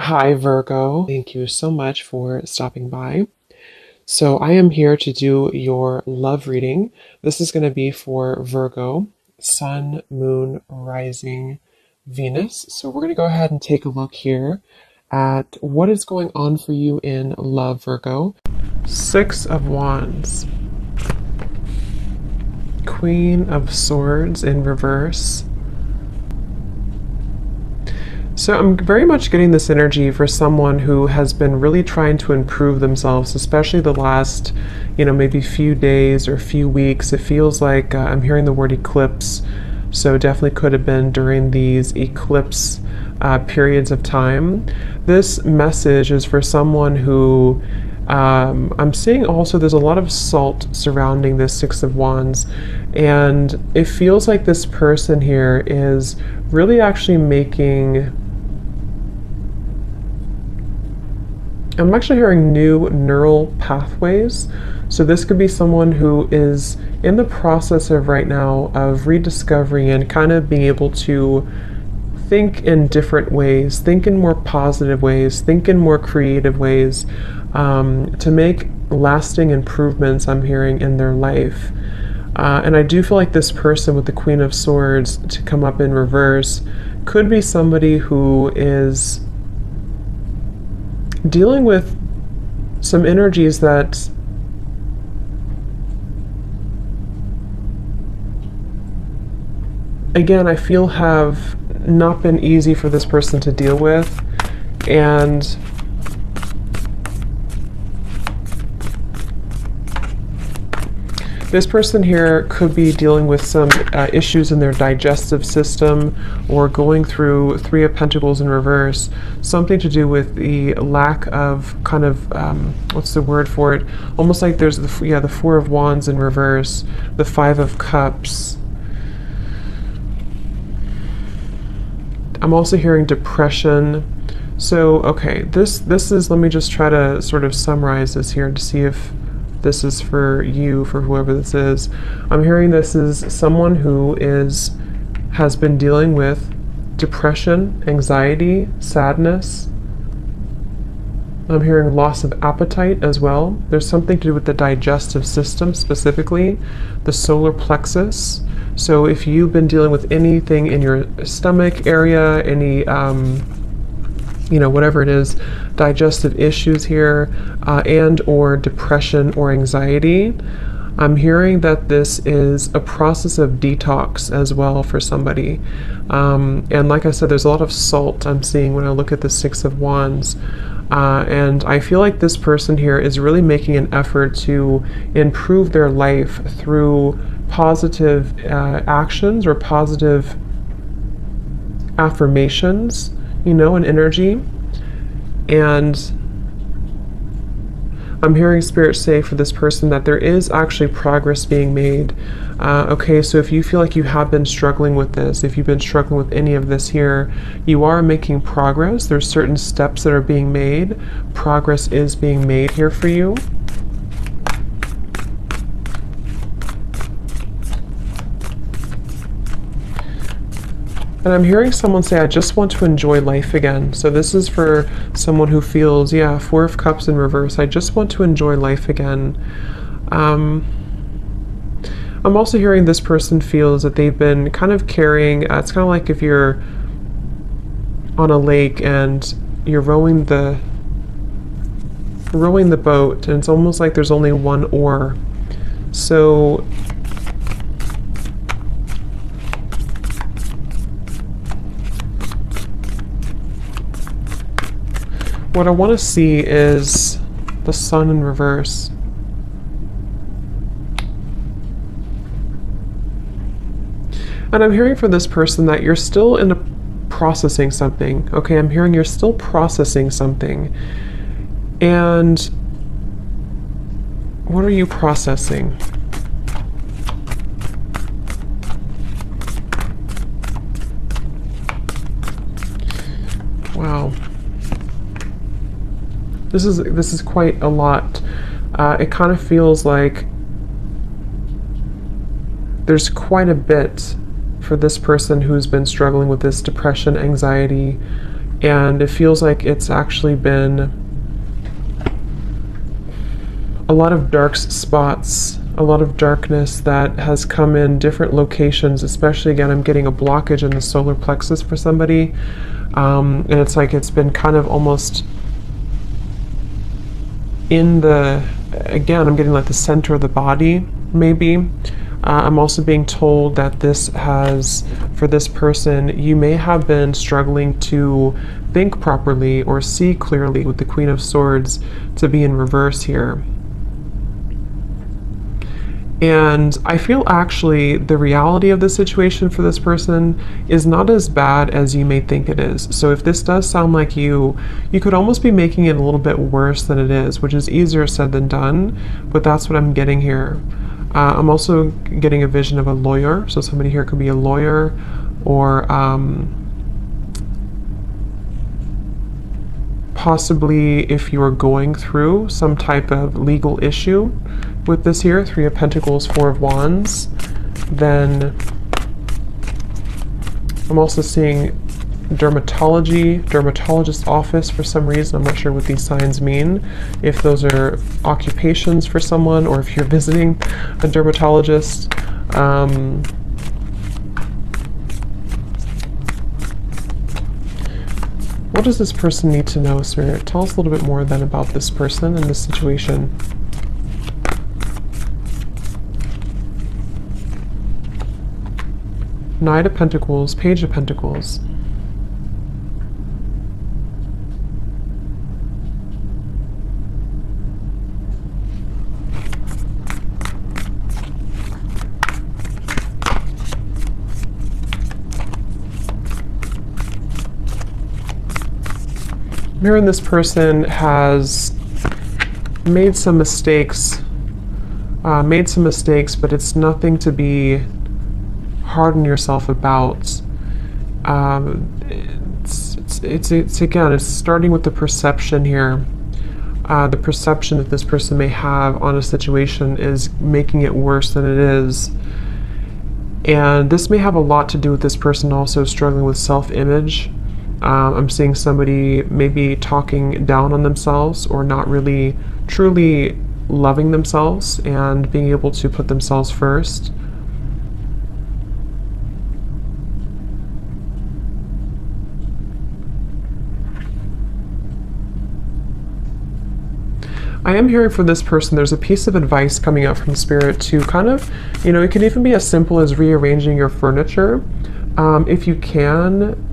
Hi, Virgo. Thank you so much for stopping by. So, I am here to do your love reading. This is going to be for Virgo, Sun, Moon, Rising, Venus. So, we're going to go ahead and take a look here at what is going on for you in love, Virgo. Six of Wands, Queen of Swords in reverse. So I'm very much getting this energy for someone who has been really trying to improve themselves, especially the last, maybe few days or few weeks. It feels like I'm hearing the word eclipse. So definitely could have been during these eclipse periods of time. This message is for someone who I'm seeing also there's a lot of salt surrounding this Six of Wands, and it feels like this person here is really actually making. I'm actually hearing new neural pathways. So this could be someone who is in the process of right now of rediscovering and kind of being able to think in different ways, think in more positive ways, think in more creative ways, to make lasting improvements, I'm hearing, in their life. And I do feel like this person with the Queen of Swords to come up in reverse could be somebody who is dealing with some energies that again I feel have not been easy for this person to deal with, and this person here could be dealing with some issues in their digestive system, or going through Three of Pentacles in reverse, something to do with the lack of kind of, what's the word for it? Almost like there's the Four of Wands in reverse, the Five of Cups. I'm also hearing depression. So, okay, this is, let me just try to sort of summarize this here to see if this is for you, for whoever this is. I'm hearing this is someone who has been dealing with depression, anxiety, sadness. I'm hearing loss of appetite as well. There's something to do with the digestive system, specifically the solar plexus. So if you've been dealing with anything in your stomach area, any whatever it is, digestive issues here, and or depression or anxiety, I'm hearing that this is a process of detox as well for somebody. And like I said, there's a lot of salt I'm seeing when I look at the Six of Wands. And I feel like this person here is really making an effort to improve their life through positive actions or positive affirmations, and energy. And I'm hearing Spirit say for this person that there is actually progress being made. Okay, so if you feel like you have been struggling with this, if you've been struggling with any of this here, you are making progress. There's certain steps that are being made. Progress is being made here for you. And I'm hearing someone say, I just want to enjoy life again. So this is for someone who feels, Four of Cups in reverse. I just want to enjoy life again. I'm also hearing this person feels that they've been kind of carrying, it's kind of like if you're on a lake and you're rowing the boat, and it's almost like there's only one oar. So what I want to see is the Sun in reverse. And I'm hearing from this person that you're still in processing something. Okay, I'm hearing you're still processing something. And what are you processing? Wow. This is quite a lot. It kind of feels like there's quite a bit for this person who's been struggling with this depression, anxiety, And it feels like it's actually been a lot of dark spots, a lot of darkness that has come in different locations, especially again, I'm getting a blockage in the solar plexus for somebody. And it's like it's been kind of almost in the, again, I'm getting like the center of the body, maybe. I'm also being told that this has, for this person, you may have been struggling to think properly or see clearly with the Queen of Swords to be in reverse here. And I feel actually the reality of the situation for this person is not as bad as you may think it is. So if this does sound like you could almost be making it a little bit worse than it is, which is easier said than done, but that's what I'm getting here. I'm also getting a vision of a lawyer. So somebody here could be a lawyer, or possibly if you are going through some type of legal issue with this here, 3 of Pentacles, 4 of Wands, then I'm also seeing dermatologist office for some reason. I'm not sure what these signs mean, if those are occupations for someone or if you're visiting a dermatologist. What does this person need to know, Spirit? Tell us a little bit more then about this person and this situation. Knight of Pentacles, Page of Pentacles. Mirror, this person has made some mistakes, but it's nothing to be hard on yourself about. It's again, it's starting with the perception here. The perception that this person may have on a situation is making it worse than it is. And this may have a lot to do with this person also struggling with self-image. I'm seeing somebody maybe talking down on themselves or not really truly loving themselves and being able to put themselves first. I am hearing from this person, there's a piece of advice coming out from Spirit to kind of, it can even be as simple as rearranging your furniture. If you can,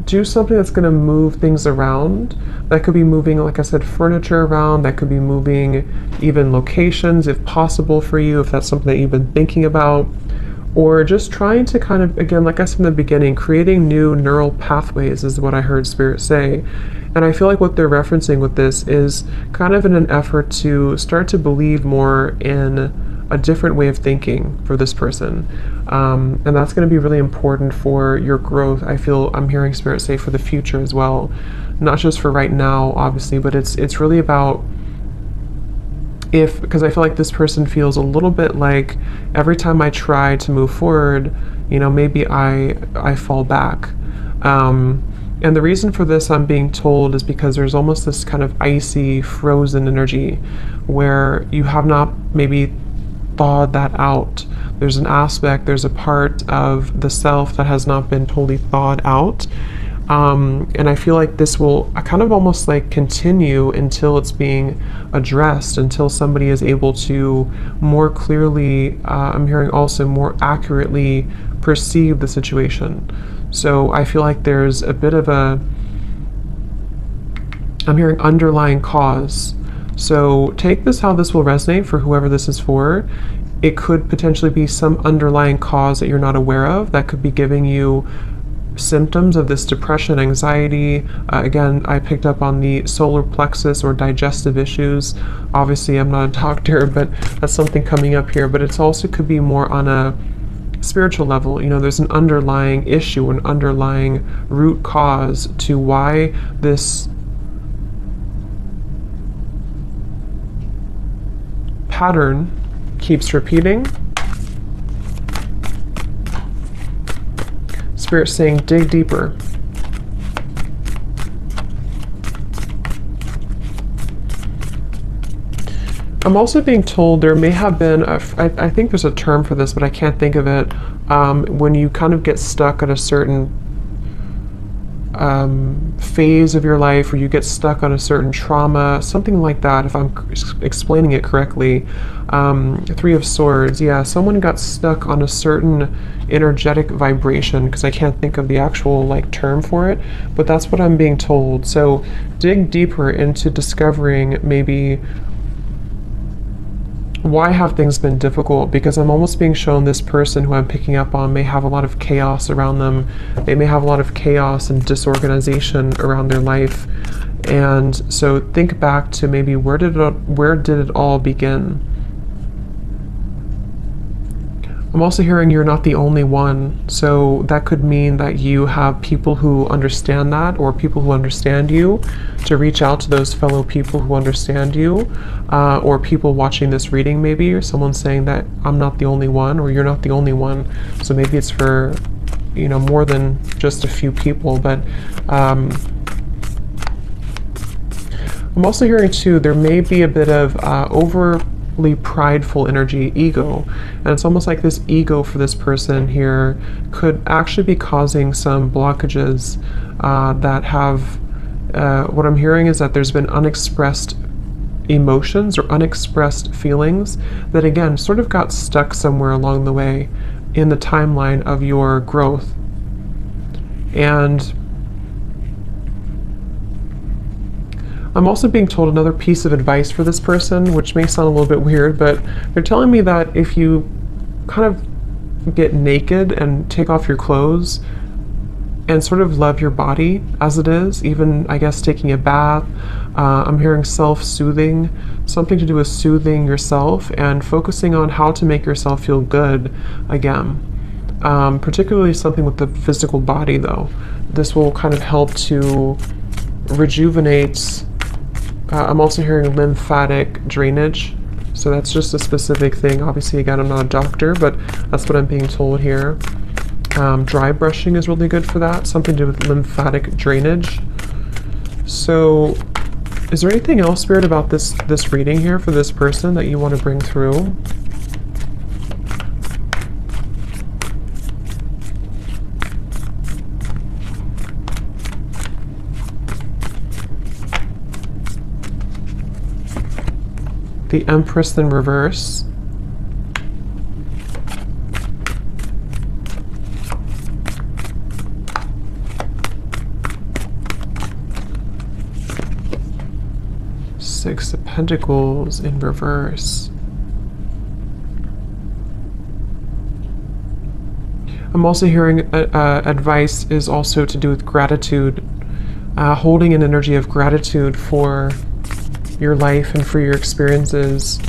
do something that's going to move things around. That could be moving, like I said, furniture around. That could be moving even locations if possible for you, if that's something that you've been thinking about. Or just trying to kind of, again, like I said in the beginning, creating new neural pathways is what I heard Spirit say. And I feel like what they're referencing with this is kind of in an effort to start to believe more in a different way of thinking for this person. And that's going to be really important for your growth. I feel I'm hearing Spirit say for the future as well. Not just for right now, obviously, but it's really about because I feel like this person feels a little bit like every time I try to move forward, maybe I fall back. And the reason for this, I'm being told, is because there's almost this kind of icy, frozen energy where you have not maybe thawed that out. There's an aspect, there's a part of the self that has not been totally thawed out. And I feel like this will kind of almost like continue until it's being addressed, until somebody is able to more clearly, I'm hearing also more accurately perceive the situation. So I feel like there's a bit of I'm hearing underlying cause. So take this how this will resonate for whoever this is for. It could potentially be some underlying cause that you're not aware of that could be giving you symptoms of this depression, anxiety. Again, I picked up on the solar plexus or digestive issues. Obviously, I'm not a doctor, but that's something coming up here. But it's also could be more on a spiritual level. There's an underlying issue, an underlying root cause to why this pattern keeps repeating. Spirit saying, dig deeper. I'm also being told there may have been, I think there's a term for this, but I can't think of it, when you kind of get stuck at a certain phase of your life, or you get stuck on a certain trauma, something like that, if I'm explaining it correctly. Three of Swords, yeah, someone got stuck on a certain energetic vibration, because I can't think of the actual like term for it, but that's what I'm being told. So dig deeper into discovering maybe why have things been difficult, because I'm almost being shown this person who I'm picking up on may have a lot of chaos around them. They may have a lot of chaos and disorganization around their life. And so think back to maybe where did it all begin? I'm also hearing you're not the only one, so that could mean that you have people who understand that, or people who understand you, to reach out to those fellow people who understand you, or people watching this reading maybe, or someone saying that I'm not the only one, or you're not the only one. So maybe it's for, you know, more than just a few people, but I'm also hearing too, there may be a bit of overly prideful energy, ego, and it's almost like this ego for this person here could actually be causing some blockages that have, what I'm hearing is that there's been unexpressed emotions or unexpressed feelings that again sort of got stuck somewhere along the way in the timeline of your growth. And I'm also being told another piece of advice for this person, which may sound a little bit weird, but they're telling me that if you kind of get naked and take off your clothes and sort of love your body as it is, even I guess taking a bath, I'm hearing self-soothing, something to do with soothing yourself and focusing on how to make yourself feel good again. Particularly something with the physical body though. This will kind of help to rejuvenate. I'm also hearing lymphatic drainage, so that's just a specific thing. Obviously, again, I'm not a doctor, but that's what I'm being told here. Dry brushing is really good for that, something to do with lymphatic drainage. So, is there anything else, Spirit, about this reading here for this person that you want to bring through? The Empress in reverse. Six of Pentacles in reverse. I'm also hearing advice is also to do with gratitude, holding an energy of gratitude for your life and for your experiences.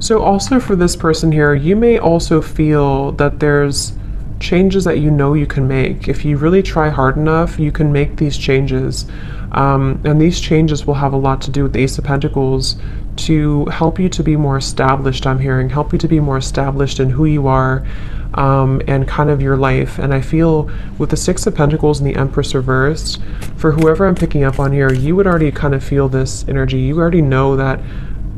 So also for this person here, you may also feel that there's changes that you know you can make. If you really try hard enough, you can make these changes. And these changes will have a lot to do with the Ace of Pentacles to help you to be more established, I'm hearing, help you to be more established in who you are and kind of your life. And I feel with the Six of Pentacles and the Empress reversed, for whoever I'm picking up on here, you would already kind of feel this energy. You already know that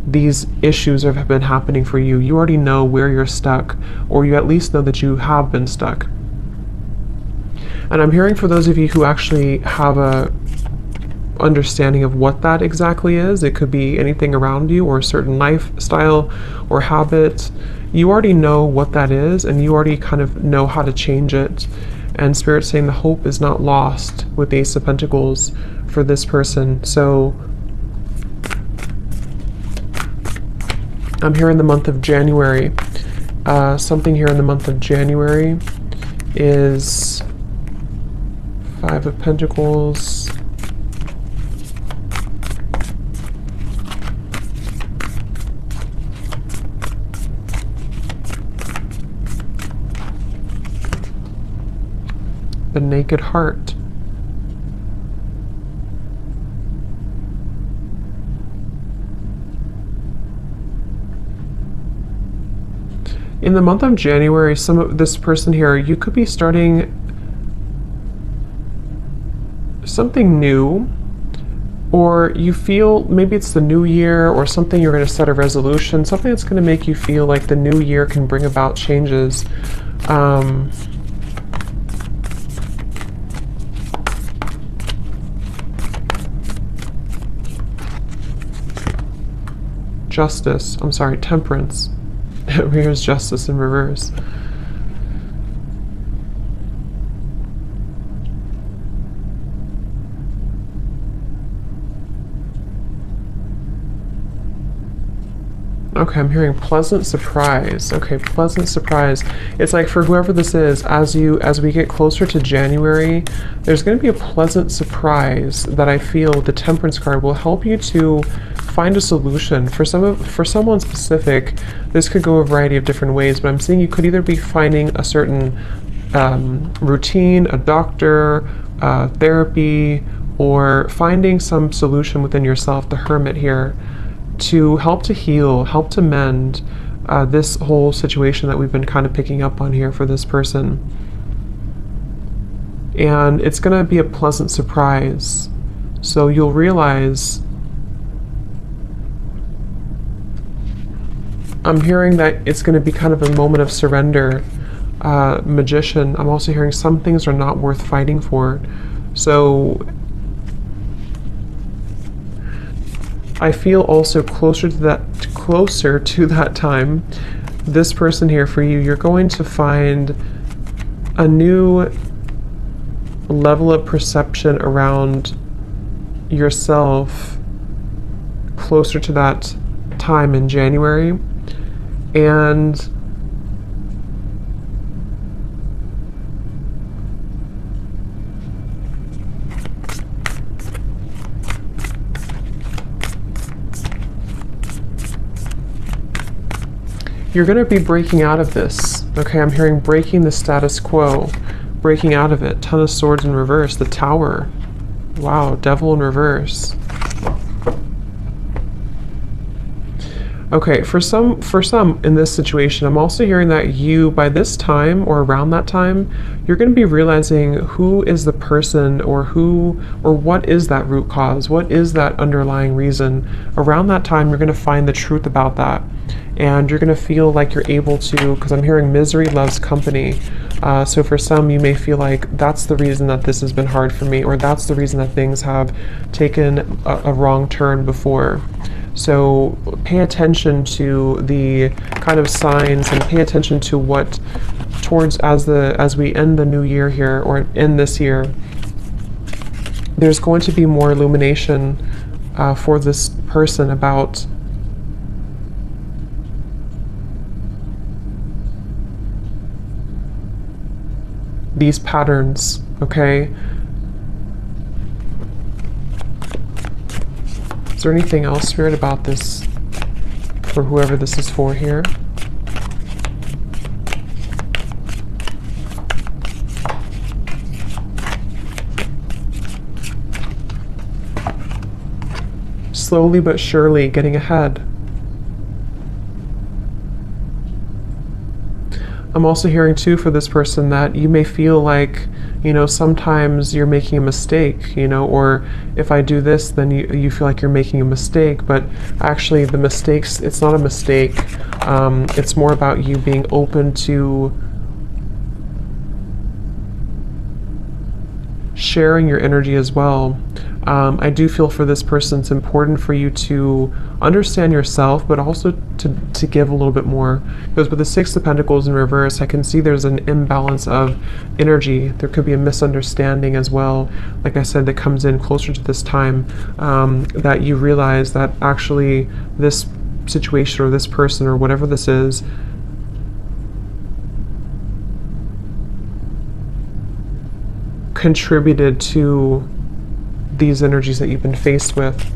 these issues have been happening for you. You already know where you're stuck, or you at least know that you have been stuck. And I'm hearing for those of you who actually have a understanding of what that exactly is, it could be anything around you or a certain lifestyle or habit. You already know what that is, and you already kind of know how to change it. And Spirit's saying the hope is not lost with the Ace of Pentacles for this person. So I'm here in the month of January. Something here in the month of January is Five of Pentacles. The Naked Heart. In the month of January, some of this person here, you could be starting something new, or you feel maybe it's the new year or something, you're going to set a resolution, something that's going to make you feel like the new year can bring about changes. Justice, I'm sorry, temperance. Here's justice in reverse. Okay, I'm hearing pleasant surprise. Okay, pleasant surprise. It's like for whoever this is, as we get closer to January, there's going to be a pleasant surprise that I feel the Temperance card will help you to find a solution. For someone specific, this could go a variety of different ways, but I'm seeing you could either be finding a certain routine, a doctor, therapy, or finding some solution within yourself, the Hermit here, to help to heal, help to mend this whole situation that we've been kind of picking up on here for this person. And it's going to be a pleasant surprise. So you'll realize, I'm hearing that it's going to be kind of a moment of surrender. Magician, I'm also hearing some things are not worth fighting for. So I feel also closer to that time, this person here for you, you're going to find a new level of perception around yourself closer to that time in January. And you're going to be breaking out of this. Okay, I'm hearing breaking the status quo, breaking out of it. Ton of Swords in reverse, the Tower. Wow, Devil in reverse. Okay, for some in this situation, I'm also hearing that you, by this time or around that time, you're going to be realizing who is the person, or what is that root cause, what is that underlying reason. Around that time, you're going to find the truth about that. And you're going to feel like you're able to, because I'm hearing misery loves company. So for some, you may feel like that's the reason that this has been hard for me, or that's the reason that things have taken a wrong turn before. So pay attention to the kind of signs, and pay attention to what as we end the new year here, or end this year, there's going to be more illumination for this person about these patterns, okay? Is there anything else, Spirit, about this for whoever this is for here? Slowly but surely getting ahead. I'm also hearing too for this person that you may feel like, sometimes you're making a mistake, or if I do this, then you feel like you're making a mistake, but actually the mistakes, it's not a mistake. It's more about you being open to sharing your energy as well. I do feel for this person it's important for you to understand yourself, but also to give a little bit more. Because with the Six of Pentacles in reverse, I can see there's an imbalance of energy. There could be a misunderstanding as well, like I said, that comes in closer to this time, that you realize that actually this situation or this person or whatever this is contributed to these energies that you've been faced with.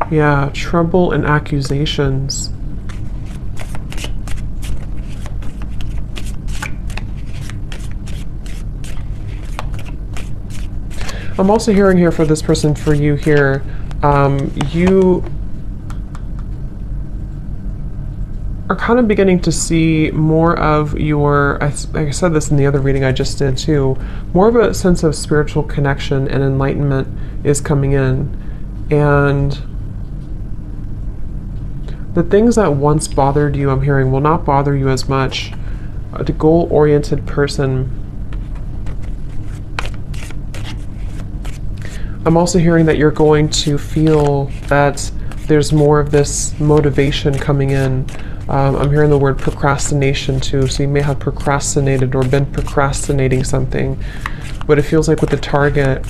Yeah, trouble and accusations. I'm also hearing here for this person, for you here, you are kind of beginning to see more of your, like I said this in the other reading I just did too, more of a sense of spiritual connection and enlightenment is coming in. And the things that once bothered you, I'm hearing, will not bother you as much. The goal-oriented person. I'm also hearing that you're going to feel that there's more of this motivation coming in. I'm hearing the word procrastination too, so you may have procrastinated or been procrastinating something, but it feels like with the target,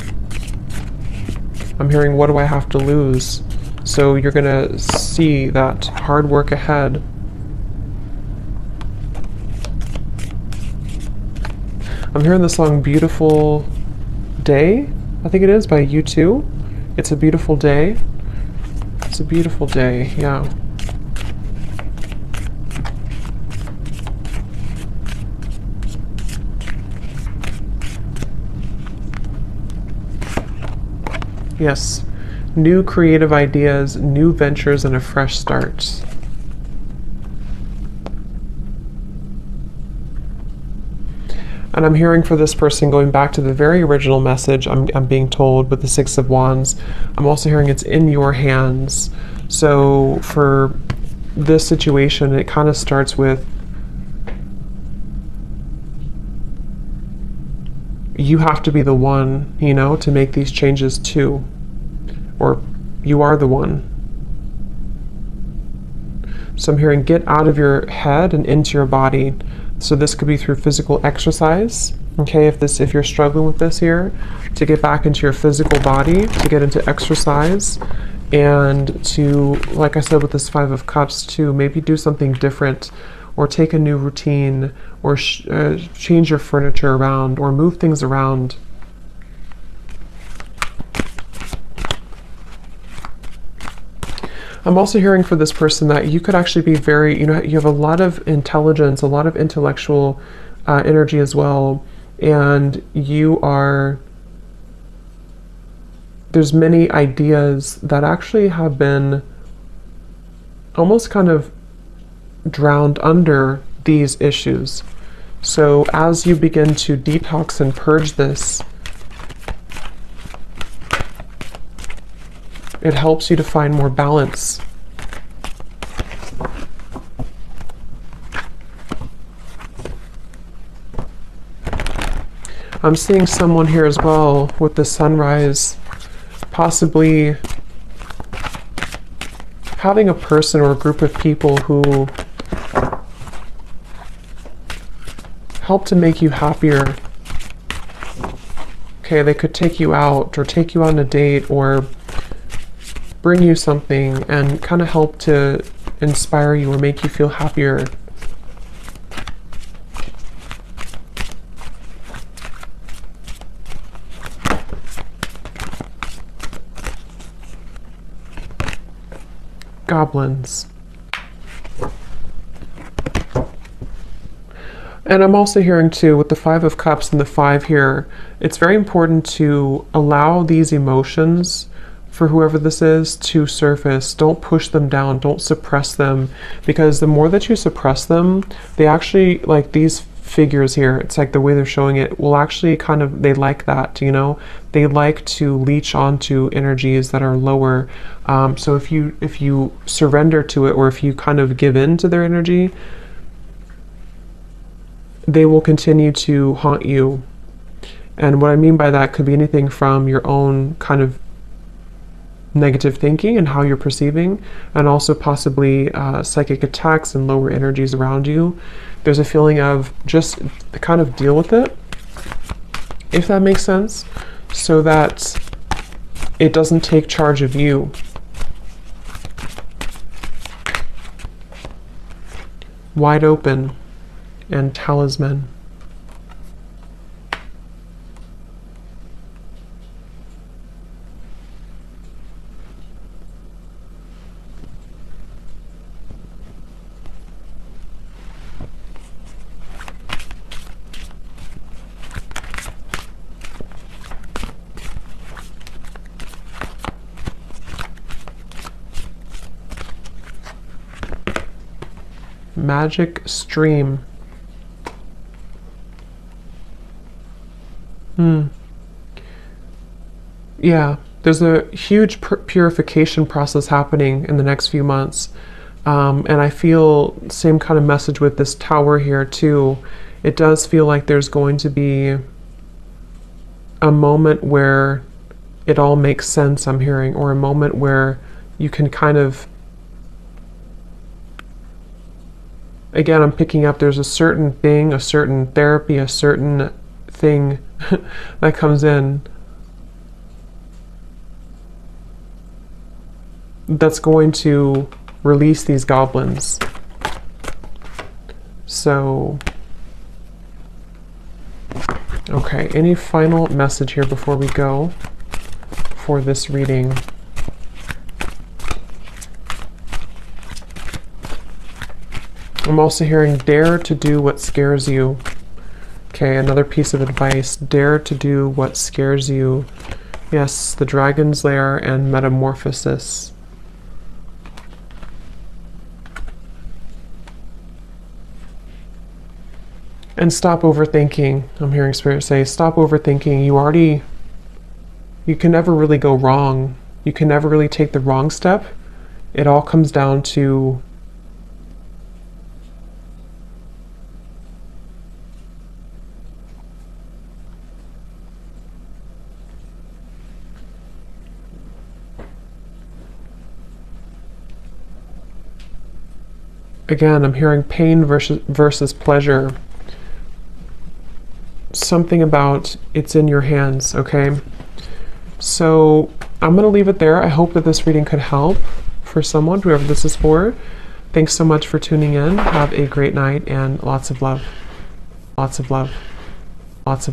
I'm hearing, what do I have to lose? So you're gonna see that hard work ahead. I'm hearing the song Beautiful Day, I think it is, by U2. It's a beautiful day. It's a beautiful day, yeah. Yes, new creative ideas, new ventures, and a fresh start. And I'm hearing for this person, going back to the very original message, I'm being told with the Six of Wands, I'm also hearing it's in your hands. So for this situation, it kind of starts with you have to be the one, you know, to make these changes too. Or you are the one. So I'm hearing get out of your head and into your body. So this could be through physical exercise. Okay, if you're struggling with this here, to get back into your physical body, to get into exercise, and to, like I said with this Five of Cups, to maybe do something different, or take a new routine, or change your furniture around, or move things around. I'm also hearing for this person that you could actually be very, you know, you have a lot of intelligence, a lot of intellectual energy as well, and there's many ideas that actually have been almost kind of drowned under these issues. So as you begin to detox and purge this, it helps you to find more balance. I'm seeing someone here as well with the sunrise, possibly having a person or a group of people who help to make you happier. Okay, they could take you out or take you on a date or bring you something and kind of help to inspire you or make you feel happier. Goblins. And I'm also hearing too, with the Five of Cups and the Five here, it's very important to allow these emotions, for whoever this is, to surface. Don't push them down, don't suppress them, because the more that you suppress them, they actually, like these figures here, it's like the way they're showing it, will actually kind of, they like that, you know, they like to leech onto energies that are lower. So if you surrender to it, or if you kind of give in to their energy, they will continue to haunt you. And what I mean by that could be anything from your own kind of negative thinking and how you're perceiving, and also possibly psychic attacks and lower energies around you. There's a feeling of just kind of deal with it, if that makes sense, so that it doesn't take charge of you. Wide open and talisman. magic stream. Yeah, there's a huge purification process happening in the next few months. And I feel same kind of message with this tower here too. It does feel like there's going to be a moment where it all makes sense, I'm hearing, or a moment where you can kind of, again, I'm picking up there's a certain thing, a certain therapy, a certain thing that comes in that's going to release these goblins. So, okay, any final message here before we go for this reading? I'm also hearing dare to do what scares you. Okay, another piece of advice, dare to do what scares you. Yes, the Dragon's Lair and Metamorphosis. And stop overthinking. I'm hearing Spirit say, stop overthinking. You can never really go wrong. You can never really take the wrong step. It all comes down to again, I'm hearing pain versus pleasure. Something about it's in your hands, okay? So I'm going to leave it there. I hope that this reading could help for someone, whoever this is for. Thanks so much for tuning in. Have a great night and lots of love. Lots of love. Lots of